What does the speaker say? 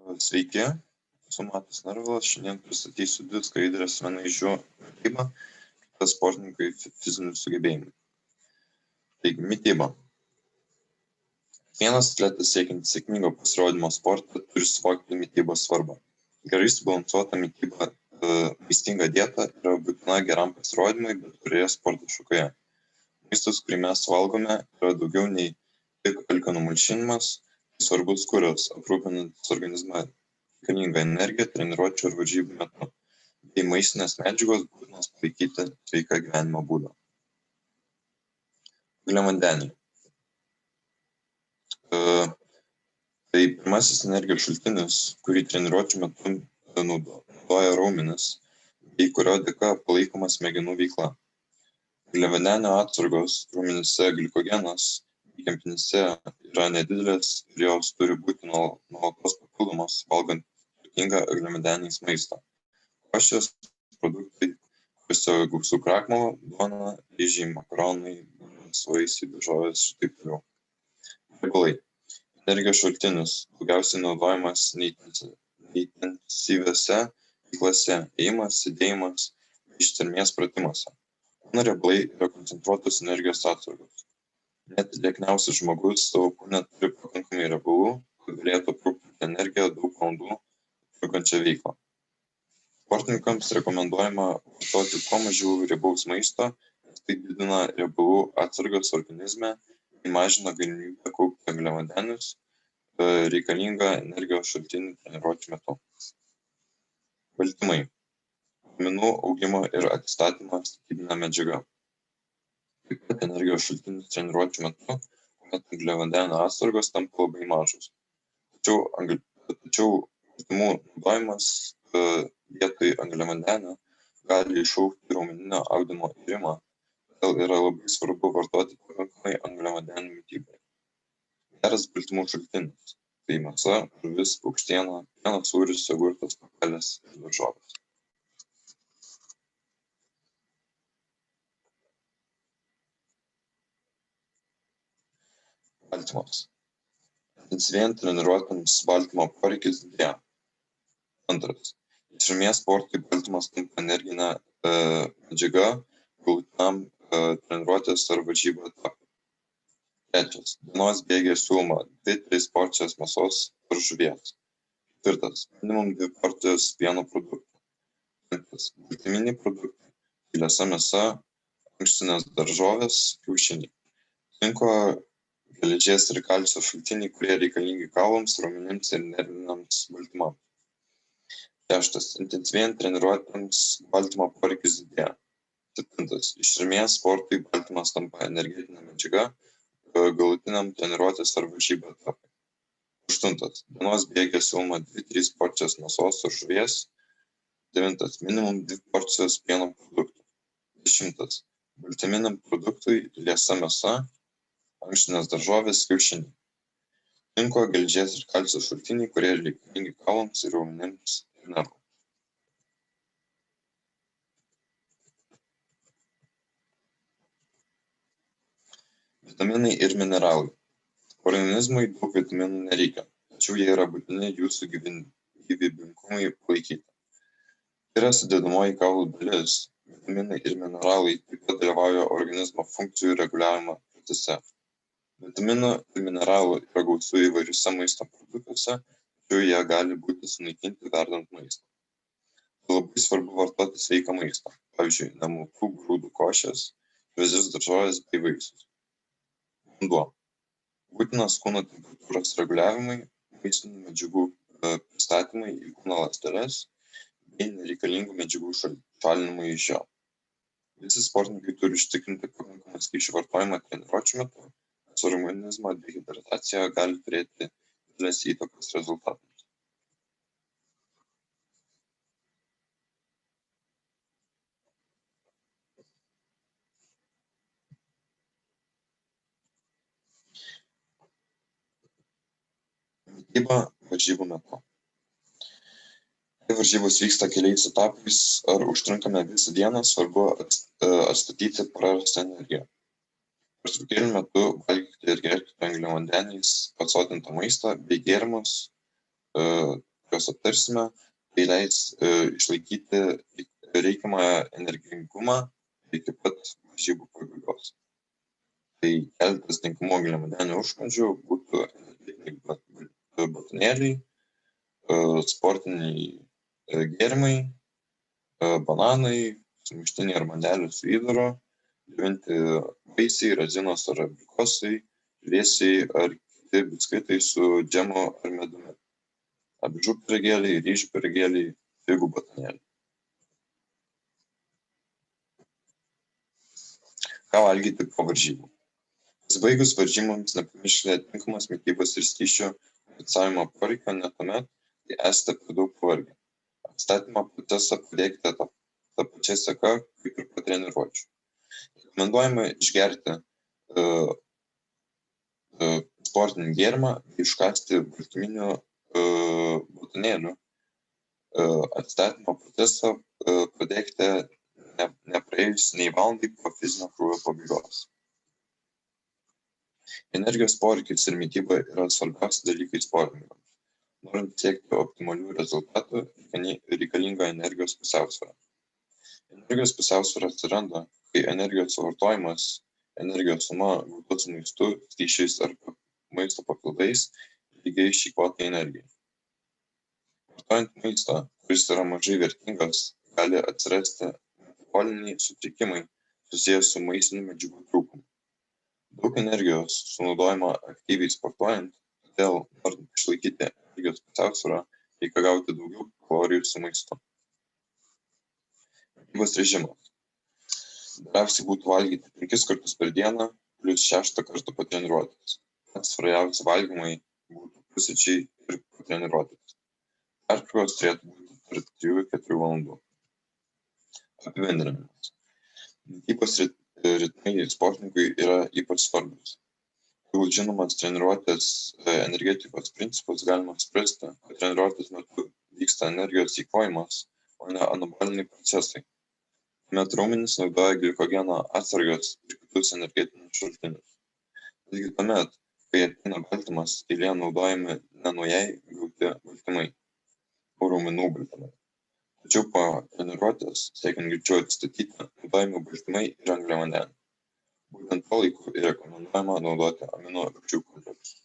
Sveiki, esu Matas Narvilas, šiandien pristatysiu 2 skaidres, viena iš jų mityba, kitas sportininkai fizinių sugebėjimų. Taigi, mityba. Vienas atletas siekiantis sėkmingo pasirodymo sporte turi suvokti mitybos svarbą. Gerai subalansuota mityba, maistinga dieta yra būtina geram pasirodymui bet kurioje sporto šakoje. Maistas, kurį mes valgome, yra daugiau nei tik alkio numalšinimas, tai svarbus kuras, aprūpinantis organizmą reikalingą energiją treniruočių ir varžybų metu, bei maistinės medžiagos būtinos palaikyti sveiką gyvenimo būdą. Angliavandeniai. Tai pirmasis energijos šaltinis, kurį treniruočių metu naudoja raumenis, bei kurio dėka palaikoma smegenų veikla. Angliavandenio atsargos raumenyse glikogenas bei kepenyse yra nedidelės ir jos turi būti nuolatos papildomos valgant turtingą angliavandeniais maistą. Košės produktai, kuriuose gausu krakmolo, duona, ryžiai, makaronai, vaisiai, daržovės ir taip toliau. Riebalai. Energijos šaltinis daugiausiai naudojamas neintensyviose veiklose, ėjimas, sėdėjimas bei ištvermės pratimuose. Kūno riebalai yra koncentruotos energijos atsargos. Net liekniausias žmogus savo kūne turi pakankamai riebalų, kad galėtų aprūpinti energiją daug valandų trukančią veiklą. Sportininkams rekomenduojama vartoti kuo mažiau riebaus maisto, nes tai didina riebalų atsargas organizme bei mažina galimybę kaupti angliavandenius, reikalingą energijos šaltinį treniruočių metu. Baltymai. Raumenų augimo ir atstatymo statybinė medžiaga. Taip pat energijos šaltinis treniruočių metu, kuomet angliavandenių atsargos tampa labai mažos. Tačiau baltymų naudojimas vietoj angliavandenio gali iššaukti raumeninio audinio irimą, todėl yra labai svarbu vartoti pakankamai angliavandenių mitybai. Geras baltymų šaltinis – tai mėsa, žuvis, paukštiena, pienas, sūris, jogurtas, pakelės ir daržovės. Baltymas. Intensyvėjant treniruotėms baltymo poreikis didėja. Antras. Ištvermės sportui baltymas tampa energinė medžiaga galutiniam treniruotės ar varžybų etapui. Trečias. Dienos bėgyje siūloma 2-3 porcijas mėsos ar žuvies. Ketvirtas. Minimum 2 porcijas pieno produktų. Penktas. Baltyminiai produktai. Liesa mėsa, ankštinės daržovės, kiaušiniai. Cinko, geležies ir kalcio šaltiniai, kurie reikalingi kaulams, raumenims ir nerviniams baltymams. Šeštas. Intensyvėjant treniruotėms baltymo poreikis didėja. Septintas. Ištvermės sportui baltymas tampa energetinė medžiaga galutiniam treniruotės ar varžybų etapui. Aštuntas. Dienos bėgyje siūloma 2-3 porcijas mėsos ar žuvies. Devintas. Minimum 2 porcijos pieno produktų. 10. Baltyminiam produktui liesa mėsa, ankštinės daržovės, kiaušiniai. Cinko, geležies ir kalcio šaltiniai, kurie reikalingi kaulams ir raumenims ir nervams. Vitaminai ir mineralai. Organizmui daug vitaminų nereikia, tačiau jie yra būtini jūsų gyvybingumui palaikyti. Tai yra sudedamoji kaulų dalis. Vitaminai ir mineralai taip pat dalyvauja organizmo funkcijų reguliavimo procese. Vitaminų ir mineralų yra gausu įvairiuose maisto produktuose, tačiau jie gali būti sunaikinti verdant maistą. Tai labai svarbu vartoti sveiką maistą, pavyzdžiui, nemulkų grūdų košės, šviežias daržoves bei vaisius. Vanduo. Būtinas kūno temperatūros reguliavimui, maistinių medžiagų pristatymui į kūno ląsteles bei nereikalingų medžiagų šalinimui iš jo. Visi sportininkai turi užtikrinti pakankamą skysčių vartojimą treniruočių metu, nes organizmo dehidratacija gali turėti didelės įtakos rezultatams. Mityba varžybų metu. Jei varžybos vyksta keliais etapais ar užtrunkame visą dieną, svarbu atstatyti prarastą energiją. Pertraukėlių metu valgykite ir gerkite angliavandeniais pasotintą maistą bei gėrimus, juos aptarsime, tai leis išlaikyti reikiamą energingumą iki pat varžybų pabaigos. Tai keletas tinkamų angliavandenių užkandžių būtų energetiniai batonėliai, sportiniai gėrimai, bananai, sumuštiniai ar bandelių su įdaru, džiovinti vaisiai, razinos ar abrikosai, liesiai ar kiti biskvitai su džemu ar medumi, avižų pyragėliai, ryžių pyragėliai, figų batonėliai. Ką valgyti po varžybų? Pasibaigus varžyboms nepamirškite tinkamos mitybos ir skysčių kompensavimo poreikio, ne tuomet, kai esate per daug pavargę. Atstatymo procesą pradėkite tą pačią seką, kaip ir po treniruočių. Rekomenduojama išgerti sportinį gėrimą bei iškąsti baltyminių batonėlių. Atstatymo procesą pradėkite nepraėjus nei valandai po fizinio krūvio pabaigos. Energijos poreikis ir mityba yra svarbiausi dalykai sportininkams. Norint siekti optimalių rezultatų, reikalinga energijos pusiausvyra. Energijos pusiausvyra atsiranda, kai energijos suvartojimas, energijos suma gauta su maistu, skysčiais ar maisto papildais lygiai išeikvotai energijai. Vartojant maistą, kuris yra mažai vertingas, gali atsirasti metaboliniai sutrikimai susijęs su maistinių medžiagų trūkumu. Daug energijos sunaudojama aktyviai sportuojant, todėl norint išlaikyti energijos pusiausvyrą, reikia gauti daugiau kalorijų su maistu. Mitybos režimas. Geriausiai būtų valgyti 5 kartus per dieną, plus 6 kartų po treniruotės. Svariausi valgymai būtų pusryčiai ir po treniruotės. Pertraukos turėtų būti per 3-4 valandų. Apibendrinimas. Mitybos ritmai sportininkui yra ypač svarbus. Jeigu žinomas treniruotės energetikos principas, galima suprasti, kad treniruotės metu vyksta energijos įkvojimas, o ne anaboliniai procesai. Tuomet raumenys naudoja glikogeno atsargas ir kitus energetinius šaltinius. Taigi tuomet, kai ateina baltymas, eilėje naudojami ne naujai gauti baltymai, o raumenų baltymai. Tačiau po treniruotės, siekiant greičiau atstatyti, naudojami baltymai ir angliavandeniai. Būtent tuo laiku rekomenduojama naudoti amino rūgščių kompleksų.